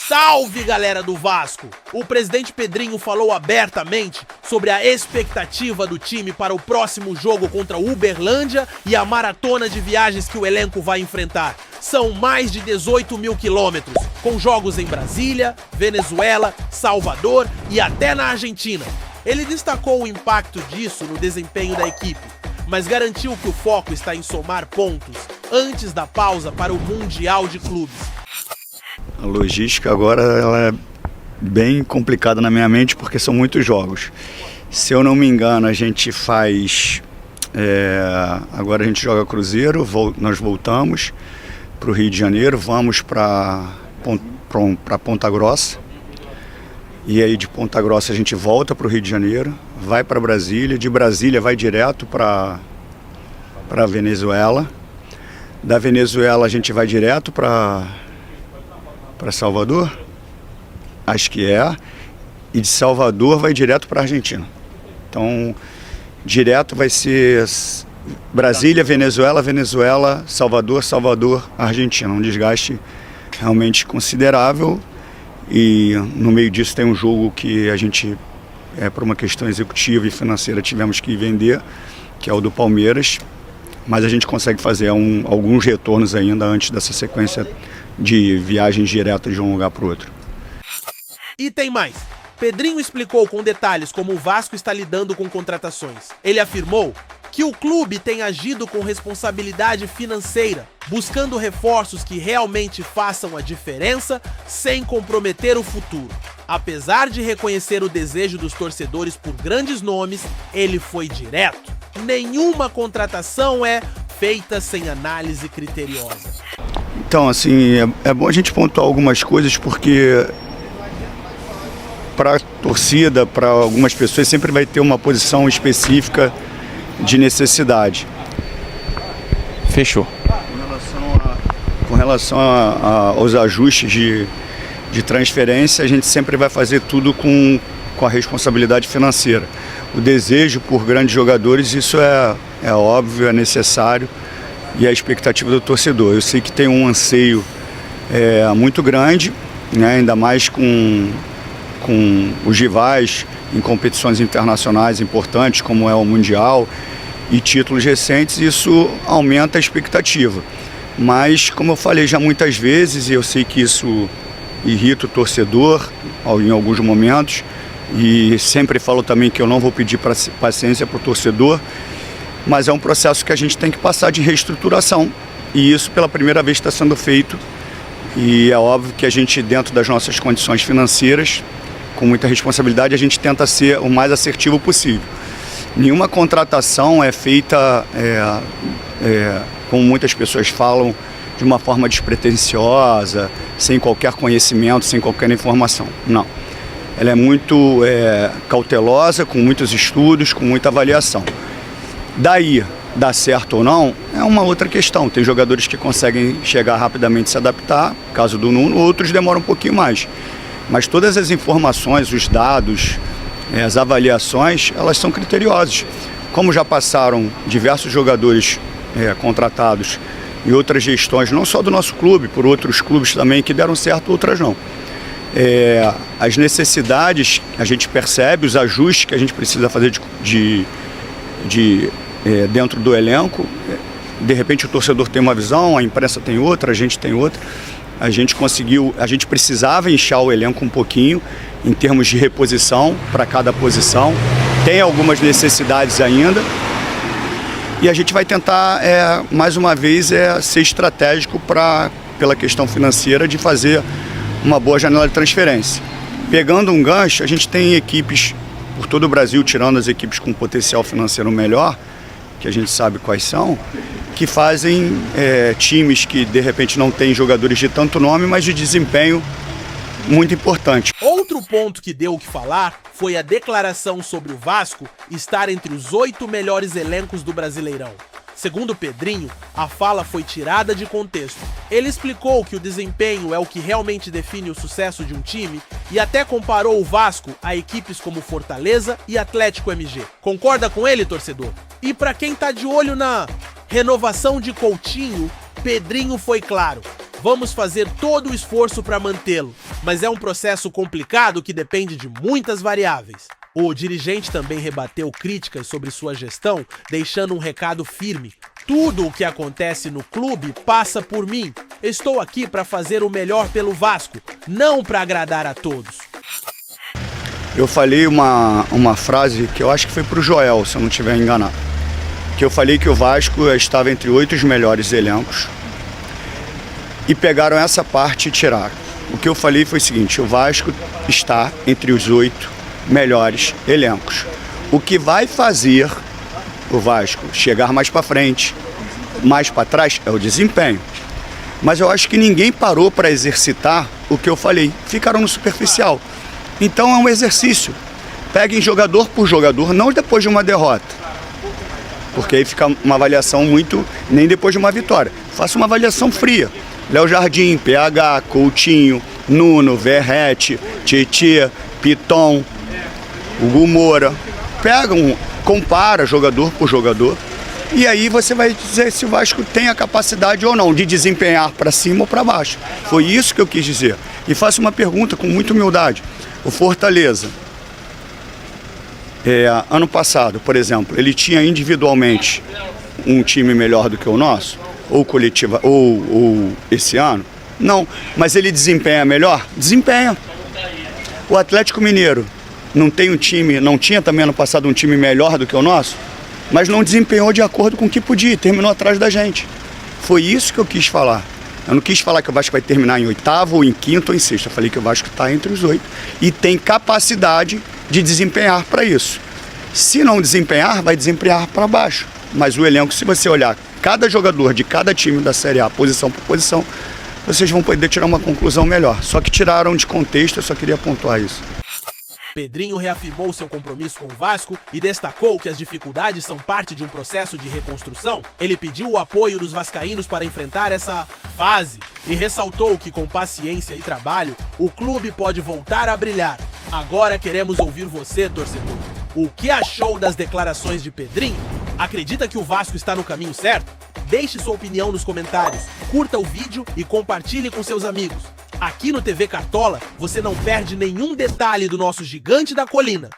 Salve, galera do Vasco! O presidente Pedrinho falou abertamente sobre a expectativa do time para o próximo jogo contra o Uberlândia e a maratona de viagens que o elenco vai enfrentar. São mais de 18 mil quilômetros, com jogos em Brasília, Venezuela, Salvador e até na Argentina. Ele destacou o impacto disso no desempenho da equipe, mas garantiu que o foco está em somar pontos antes da pausa para o Mundial de Clubes. A logística agora ela é bem complicada na minha mente porque são muitos jogos. Se eu não me engano, a gente faz... agora a gente joga Cruzeiro, nós voltamos para o Rio de Janeiro, vamos para Ponta Grossa. E aí de Ponta Grossa a gente volta para o Rio de Janeiro, vai para Brasília, de Brasília vai direto para Venezuela. Da Venezuela a gente vai direto para Salvador, acho que é, e de Salvador vai direto para Argentina. Então, direto vai ser Brasília, Venezuela, Salvador, Argentina. Um desgaste realmente considerável. E no meio disso tem um jogo que a gente, por uma questão executiva e financeira, tivemos que vender, que é o do Palmeiras. Mas a gente consegue fazer alguns retornos ainda antes dessa sequência de viagens diretas de um lugar para o outro. E tem mais. Pedrinho explicou com detalhes como o Vasco está lidando com contratações. Ele afirmou que o clube tem agido com responsabilidade financeira, buscando reforços que realmente façam a diferença sem comprometer o futuro. Apesar de reconhecer o desejo dos torcedores por grandes nomes, ele foi direto. Nenhuma contratação é feita sem análise criteriosa. Então, assim, é bom a gente pontuar algumas coisas porque para a torcida, para algumas pessoas, sempre vai ter uma posição específica de necessidade. Fechou. Com relação aos ajustes de transferência, a gente sempre vai fazer tudo com a responsabilidade financeira. O desejo por grandes jogadores, isso é óbvio, é necessário, e a expectativa do torcedor. Eu sei que tem um anseio muito grande, né, ainda mais com os rivais em competições internacionais importantes, como é o Mundial, e títulos recentes, isso aumenta a expectativa. Mas, como eu falei já muitas vezes, e eu sei que isso irrita o torcedor em alguns momentos, e sempre falo também que eu não vou pedir paciência para o torcedor, mas é um processo que a gente tem que passar de reestruturação, e isso pela primeira vez está sendo feito, e é óbvio que a gente, dentro das nossas condições financeiras, com muita responsabilidade, a gente tenta ser o mais assertivo possível. Nenhuma contratação é feita, como muitas pessoas falam, de uma forma despretensiosa, sem qualquer conhecimento, sem qualquer informação. Não. Ela é muito cautelosa, com muitos estudos, com muita avaliação. Daí, dar certo ou não, é uma outra questão. Tem jogadores que conseguem chegar rapidamente e se adaptar, caso do Nuno, outros demoram um pouquinho mais. Mas todas as informações, os dados, as avaliações, elas são criteriosas. Como já passaram diversos jogadores contratados e outras gestões, não só do nosso clube, por outros clubes também que deram certo, outras não. As necessidades, a gente percebe, os ajustes que a gente precisa fazer dentro do elenco. De repente o torcedor tem uma visão, a imprensa tem outra, a gente tem outra. A gente precisava inchar o elenco um pouquinho em termos de reposição para cada posição. Tem algumas necessidades ainda. E a gente vai tentar, mais uma vez, ser estratégico pela questão financeira de fazer uma boa janela de transferência. Pegando um gancho, a gente tem equipes por todo o Brasil, tirando as equipes com potencial financeiro melhor, que a gente sabe quais são, que fazem times que de repente não têm jogadores de tanto nome, mas de desempenho muito importante. Outro ponto que deu o que falar foi a declaração sobre o Vasco estar entre os 8 melhores elencos do Brasileirão. Segundo Pedrinho, a fala foi tirada de contexto. Ele explicou que o desempenho é o que realmente define o sucesso de um time e até comparou o Vasco a equipes como Fortaleza e Atlético MG. Concorda com ele, torcedor? E para quem tá de olho na renovação de Coutinho, Pedrinho foi claro. Vamos fazer todo o esforço para mantê-lo, mas é um processo complicado que depende de muitas variáveis. O dirigente também rebateu críticas sobre sua gestão, deixando um recado firme. Tudo o que acontece no clube passa por mim. Estou aqui para fazer o melhor pelo Vasco, não para agradar a todos. Eu falei uma frase que eu acho que foi para o Joel, se eu não estiver enganado. Que eu falei que o Vasco estava entre 8 melhores elencos e pegaram essa parte e tiraram. O que eu falei foi o seguinte: o Vasco está entre os 8 melhores elencos. O que vai fazer o Vasco chegar mais para frente, mais para trás, é o desempenho. Mas eu acho que ninguém parou para exercitar o que eu falei. Ficaram no superficial. Então é um exercício. Peguem jogador por jogador, não depois de uma derrota. Porque aí fica uma avaliação nem depois de uma vitória. Faça uma avaliação fria. Léo Jardim, PH, Coutinho, Nuno, Verrete, Tietê, Piton, Hugo Moura. Compara jogador por jogador. E aí você vai dizer se o Vasco tem a capacidade ou não de desempenhar para cima ou para baixo. Foi isso que eu quis dizer. E faço uma pergunta com muita humildade. O Fortaleza, ano passado, por exemplo, ele tinha individualmente um time melhor do que o nosso? Ou coletiva, ou esse ano? Não. Mas ele desempenha melhor? Desempenha. O Atlético Mineiro não tinha também ano passado um time melhor do que o nosso? Mas não desempenhou de acordo com o que podia e terminou atrás da gente. Foi isso que eu quis falar. Eu não quis falar que o Vasco vai terminar em 8º, ou em 5º, ou em 6º. Eu falei que o Vasco está entre os 8 e tem capacidade de desempenhar para isso. Se não desempenhar, vai desempenhar para baixo. Mas o elenco, se você olhar cada jogador de cada time da Série A, posição por posição, vocês vão poder tirar uma conclusão melhor. Só que tiraram de contexto, eu só queria pontuar isso. Pedrinho reafirmou seu compromisso com o Vasco e destacou que as dificuldades são parte de um processo de reconstrução. Ele pediu o apoio dos vascaínos para enfrentar essa fase e ressaltou que com paciência e trabalho, o clube pode voltar a brilhar. Agora queremos ouvir você, torcedor. O que achou das declarações de Pedrinho? Acredita que o Vasco está no caminho certo? Deixe sua opinião nos comentários, curta o vídeo e compartilhe com seus amigos. Aqui no TV Cartola, você não perde nenhum detalhe do nosso gigante da colina.